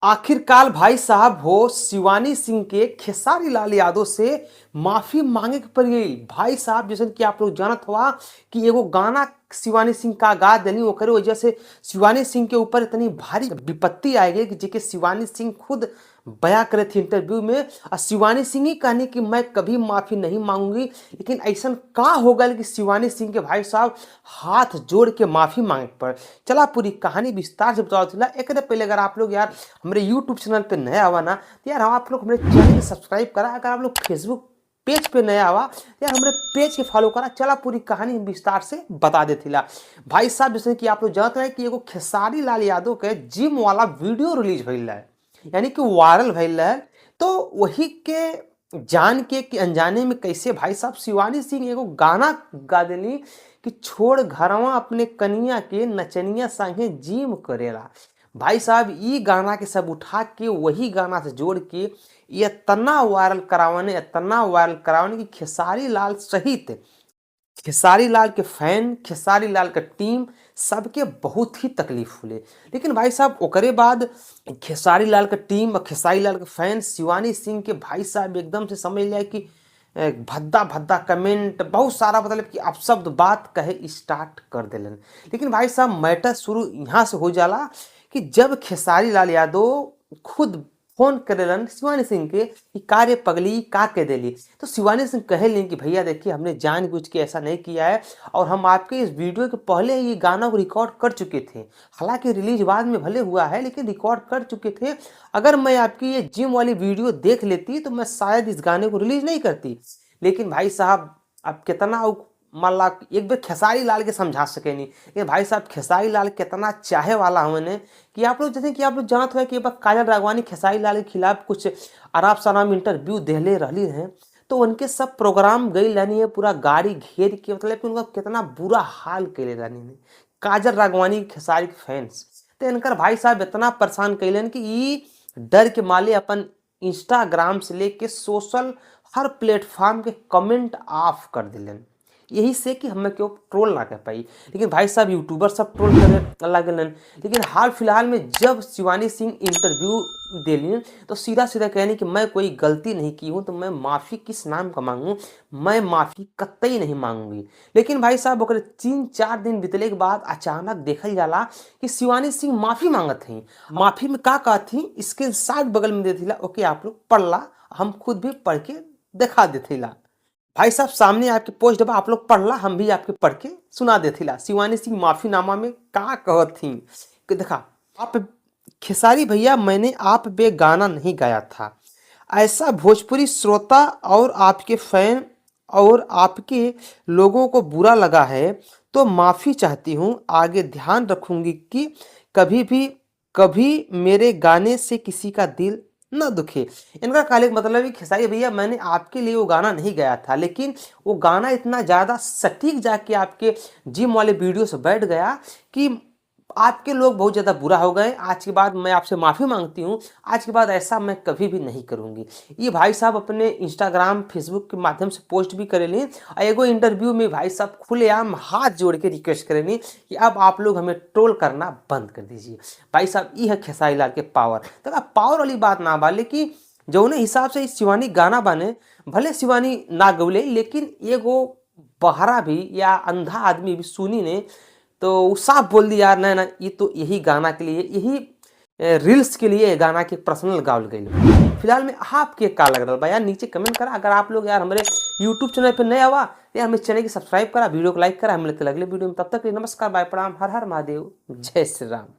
आखिरकार भाई साहब हो शिवानी सिंह के खेसारी लाल यादव से माफी मांगे के पड़ गई। भाई साहब जैसे कि आप लोग जानत हुआ कि एगो गाना शिवानी सिंह का गा देनी ओकरे वजह से शिवानी सिंह के ऊपर इतनी भारी विपत्ति आ गई कि जेके शिवानी सिंह खुद बयां करे थे इंटरव्यू में। और शिवानी सिंह ही कहनी कि मैं कभी माफी नहीं मांगूंगी, लेकिन ऐसा का हो गया कि शिवानी सिंह के भाई साहब हाथ जोड़ के माफी मांगे पर। चला पूरी कहानी विस्तार से बताओ थी। एक पहले अगर आप लोग यार हमारे यूट्यूब चैनल पे नया हुआ ना तो यार आप लोग हमारे चैनल को सब्सक्राइब करा। अगर आप लोग फेसबुक पेज पे नया हुआ यार हमारे पेज के फॉलो करा। चला पूरी कहानी हम विस्तार से बता देती ला। भाई साहब जैसे कि आप लोग जानते हैं कि एगो खेसारी लाल यादव के जिम वाला वीडियो रिलीज भइल है, यानी कि वायरल भइल है। तो वही के जान के कि अनजाने में कैसे भाई साहब शिवानी सिंह एगो गाना गा देली कि छोड़ घरवा अपने कनिया के नचनिया संगे जिम करेला। भाई साहब ई गाना के सब उठा के वही गाना से जोड़ के इतना वायरल करावने कि खेसारी लाल सहित खेसारी लाल के फैन, खेसारी लाल का टीम सबके बहुत ही तकलीफ हुए। लेकिन भाई साहब ओकरे बाद खेसारी लाल का टीम और खेसारी लाल के फैन शिवानी सिंह के भाई साहब एकदम से समझ लिया कि भद्दा भद्दा कमेंट बहुत सारा मतलब कि अपशब्द बात कहे स्टार्ट कर दिलन। लेकिन भाई साहब मैटर शुरू यहाँ से हो जाला कि जब खेसारी लाल यादव खुद फोन करेलन शिवानी सिंह के कि कार्य पगली का कह देली। तो शिवानी सिंह कहे लें कि भैया देखिए हमने जानबूझ के ऐसा नहीं किया है और हम आपके इस वीडियो के पहले ये गाना को रिकॉर्ड कर चुके थे। हालांकि रिलीज बाद में भले हुआ है लेकिन रिकॉर्ड कर चुके थे। अगर मैं आपकी ये जिम वाली वीडियो देख लेती तो मैं शायद इस गाने को रिलीज नहीं करती। लेकिन भाई साहब अब कितना मान ला एक बार खेसारी लाल के समझा सके नहीं, लेकिन भाई साहब खेसारी लाल कितना चाहे वाला हमने कि आप लोग जैसे कि आप लोग जानते हो कि काजल राघवानी खेसारी लाल के खिलाफ कुछ आराम साराम इंटरव्यू देले रही हैं। तो उनके सब प्रोग्राम गई रहनी है, पूरा गाड़ी घेर के मतलब कि उनका कितना बुरा हाल कैले रहनी है काजल राघवानी खेसारी के फैंस। तो इनकर भाई साहब इतना परेशान कैलन कि ई डर के माले अपन इंस्टाग्राम से लेके सोशल हर प्लेटफॉर्म के कमेंट ऑफ कर दिलन, यही से कि हमें क्यों ट्रोल ना कर पाई। लेकिन भाई साहब यूट्यूबर सब ट्रोल करे लगन। लेकिन हाल फिलहाल में जब शिवानी सिंह इंटरव्यू दिली तो सीधा सीधा कहनी कि मैं कोई गलती नहीं की हूँ तो मैं माफ़ी किस नाम का मांगूँ, मैं माफ़ी कतई नहीं मांगूंगी। लेकिन भाई साहब ओकरे 3-4 दिन बीतले के बाद अचानक देखल जाला कि शिवानी सिंह माफ़ी मांगत थी। माफ़ी में का थी इसके साथ बगल में देती ला। ओके आप लोग पढ़ला, हम खुद भी पढ़ के दिखा देते ला। भाई साहब सामने आपके पोस्ट डबा आप लोग पढ़ला, हम भी आपके पढ़ के सुना देथिला। शिवानी सिंह माफीनामा में का कहत थी कि देखा आप खेसारी भैया मैंने आप बे गाना नहीं गाया था, ऐसा भोजपुरी श्रोता और आपके फैन और आपके लोगों को बुरा लगा है तो माफ़ी चाहती हूँ। आगे ध्यान रखूंगी कि कभी मेरे गाने से किसी का दिल न दुखे। इनका कहने का मतलब है खेसारी भैया मैंने आपके लिए वो गाना नहीं गाया था, लेकिन वो गाना इतना ज़्यादा सटीक जाके आपके जिम वाले वीडियो से बैठ गया कि आपके लोग बहुत ज़्यादा बुरा हो गए। आज के बाद मैं आपसे माफ़ी मांगती हूँ, आज के बाद ऐसा मैं कभी भी नहीं करूँगी। ये भाई साहब अपने इंस्टाग्राम फेसबुक के माध्यम से पोस्ट भी करेली और एगो इंटरव्यू में भाई साहब खुलेआम हाथ जोड़ के रिक्वेस्ट करेली कि अब आप लोग हमें ट्रोल करना बंद कर दीजिए। भाई साहब ये है खेसारी लाल के पावर। तो पावर वाली बात ना बा, लेकिन जौने हिसाब से शिवानी गाना बने भले शिवानी ना गौले, लेकिन एगो बहरा भी या अंधा आदमी भी सुनी ने तो वो साफ बोल दिया यार ना ये तो यही गाना के लिए, यही रील्स के लिए गाना के पर्सनल गावल गई। फिलहाल में आपके का लग रहा है यार नीचे कमेंट करा। अगर आप लोग यार हमारे यूट्यूब चैनल पर नया हुआ यार हमें चैनल की सब्सक्राइब करा, वीडियो को लाइक करा। हम मिलते अगले वीडियो में, तब तक नमस्कार, बाय, प्रणाम, हर हर महादेव, जय श्री राम।